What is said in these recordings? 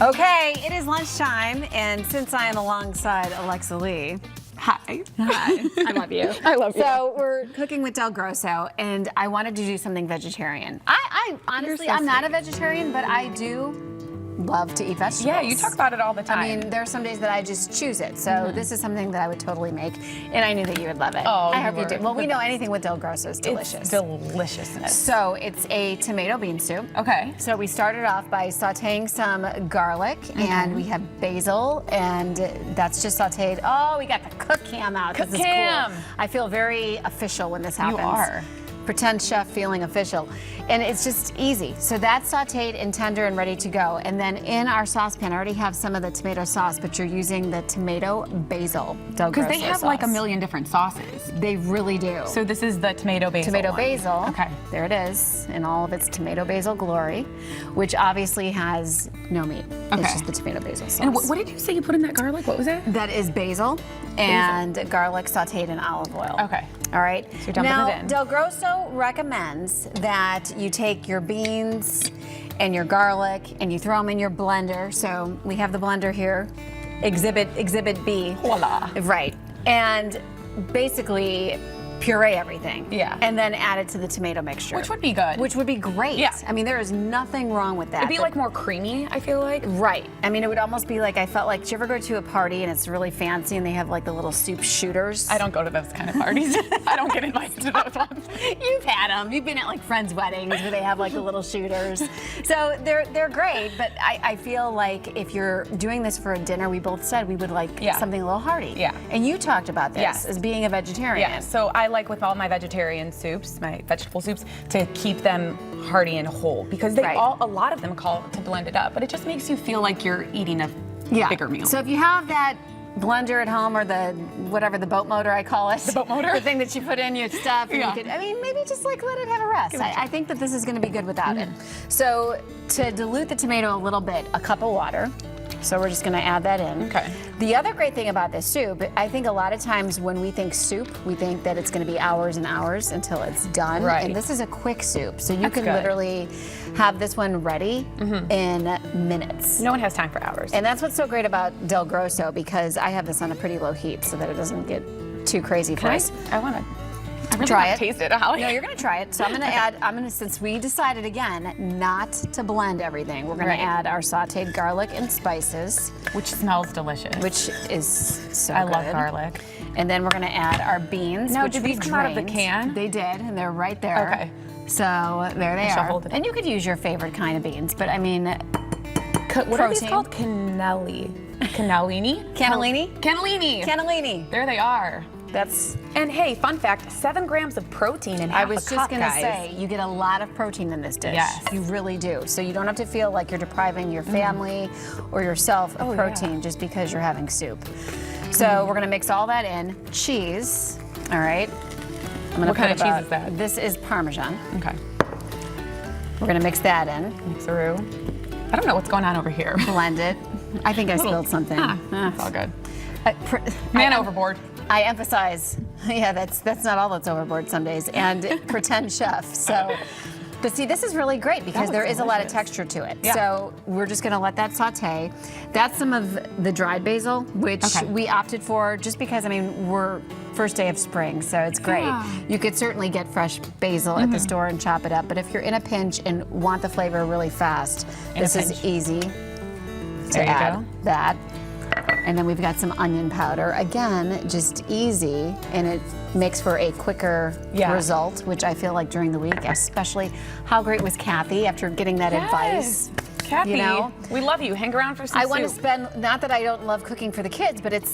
Okay, it is lunchtime, and since I am alongside Alexa Lee, hi. Hi. I love you. I love you. So we're cooking with Del Grosso, and I wanted to do something vegetarian. I honestly, I'm not a vegetarian, but I do love to eat vegetables. Yeah, you talk about it all the time. I mean, there are some days that I just choose it. So this is something that I would totally make, and I knew that you would love it. Oh, I hope you do. Well, we know anything with Del Grosso is delicious. It's deliciousness. So it's a tomato bean soup. Okay. So we started off by sauteing some garlic, and we have basil, and that's just sauteed. Oh, we got the cook cam out. Cook this is cam. cool. I feel very official when this happens. You are. Pretend chef feeling official. And it's just easy. So that's sauteed and tender and ready to go. And then in our saucepan, I already have some of the tomato sauce, but you're using the tomato basil Del Grosso Because they have like a million different sauces. They really do. So this is the tomato basil Tomato one. basil. Okay. There it is in all of its tomato basil glory, which obviously has no meat. Okay. It's just the tomato basil sauce. And what did you say you put in that garlic? What was that? That is basil and garlic sauteed in olive oil. Okay. All right. So you're dumping now, it in. Del Grosso recommends that you take your beans and your garlic and you throw them in your blender. So we have the blender here, Exhibit B. Voila. Right. And basically puree everything. Yeah. And then add it to the tomato mixture. Which would be good. Which would be great. Yeah. I mean, there is nothing wrong with that. It'd be like more creamy, I feel like. Right. I mean, it would almost be like, I felt like, did you ever go to a party and it's really fancy and they have like the little soup shooters? I don't go to those kind of parties. I don't get invited to those ones. You've had them. You've been at like friends' weddings where they have like the little shooters. So they're great, but I feel like if you're doing this for a dinner, we both said we would like something a little hearty. Yeah. And you talked about this as being a vegetarian. Yeah, so I like with all my vegetarian soups, my vegetable soups, to keep them hearty and whole because they a lot of them call to blend it up, but it just makes you feel like you're eating a bigger meal. So if you have that blender at home or the the boat motor I call it. The boat motor? The thing that you put in your stuff. And you could, I mean, maybe just like let it have a rest. I think that this is gonna be good without it. So to dilute the tomato a little bit, a cup of water. So we're just gonna add that in. Okay. The other great thing about this soup, I think a lot of times when we think soup, we think that it's gonna be hours and hours until it's done. Right. And this is a quick soup. So you That's can good. literally have this one ready in minutes. No one has time for hours. And that's what's so great about Del Grosso because I have this on a pretty low heat so that it doesn't get too crazy for us. I want to. I really Try want it. to taste it, Holly. No, you're gonna try it. So I'm gonna since we decided again not to blend everything, we're gonna add our sauteed garlic and spices. Which smells delicious. Which is so I good. love garlic. And then we're gonna add our beans. Now, which did these we've come out of the drained. can? They did, and they're right there. Okay. So there they are. shuffled it. And you could use your favorite kind of beans, but I mean, What are these called? Cannellini? cannellini. Cannellini. Cannellini. There they are. That's. And hey, fun fact, 7 grams of protein in I half was a just cup, gonna guys. say, you get a lot of protein in this dish. Yes. You really do. So you don't have to feel like you're depriving your family or yourself of protein just because you're having soup. So we're gonna mix all that in. Cheese, all right. I'm gonna What kind put of cheese is that? This is Parmesan. Okay. We're gonna mix that in, Mixaroo. I don't know what's going on over here. blend it. I think I spilled something. It's all good. Man overboard. I emphasize, that's not all that's overboard some days, and pretend chef. So, but see, this is really great because there is a lot of texture to it. Yeah. So we're just gonna let that saute. That's some of the dried basil, which we opted for just because, I mean, we're first day of spring, so it's great. Yeah. You could certainly get fresh basil at the store and chop it up, but if you're in a pinch and want the flavor really fast, this is easy to add that. And then we've got some onion powder. Again, just easy, and it makes for a quicker result, which I feel like during the week, especially, how great was Kathy after getting that advice? Kathy, You know? we love you. Hang around for some I want to soup. spend, not that I don't love cooking for the kids, but it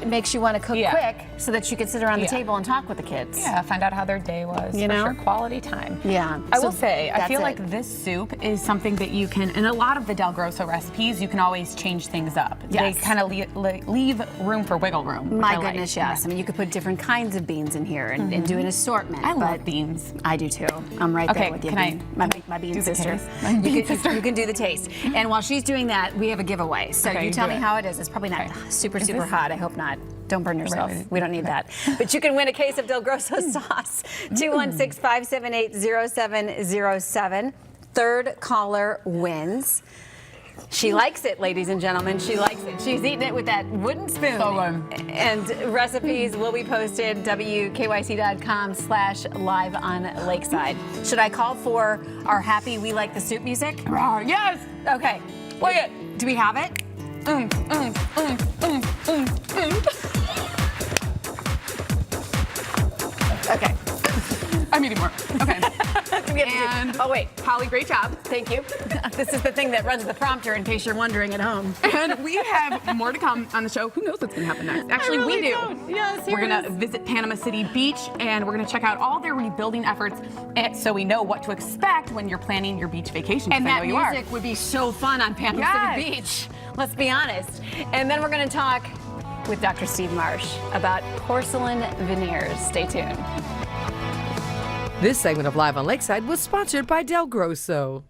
makes you want to cook quick so that you can sit around the table and talk with the kids. Yeah, find out how their day was. You for know? sure. Quality time. Yeah. I So will say, I feel that's like this soup is something that you can, in a lot of the Del Grosso recipes, you can always change things up. Yes. They kind of leave room for wiggle room. which My I like. goodness, yes. I mean, you could put different kinds of beans in here and do an assortment. I but love beans. I do too. I'm right there with you. Can I my bean do the sister. taste? My bean sister. You can do the taste. And while she's doing that, we have a giveaway. So Okay, you tell do me it. how it is. It's probably not super this- hot. I hope not. Don't burn yourself. Right. We don't need that. But you can win a case of Del Grosso sauce. 216-578-0707. Third caller wins. She likes it, ladies and gentlemen. She likes it. She's eating it with that wooden spoon. So good. And recipes will be posted wkyc.com/live on Lakeside. Should I call for our happy We Like the Soup music? Yes. Okay. Play it. Do we have it? Okay. I'm eating more. Okay. And oh wait, Holly, great job. thank you. This is the thing that runs the prompter in case you're wondering at home. And we have more to come on the show. Who knows what's going to happen next? Actually, really we do. don't. Yes, here we're it going to is. visit Panama City Beach, and we're going to check out all their rebuilding efforts, so we know what to expect when you're planning your beach vacation. And I that know you music would be so fun on Panama City Beach. Let's be honest. And then we're going to talk with Dr. Steve Marsh about porcelain veneers. Stay tuned. This segment of Live on Lakeside was sponsored by Del Grosso.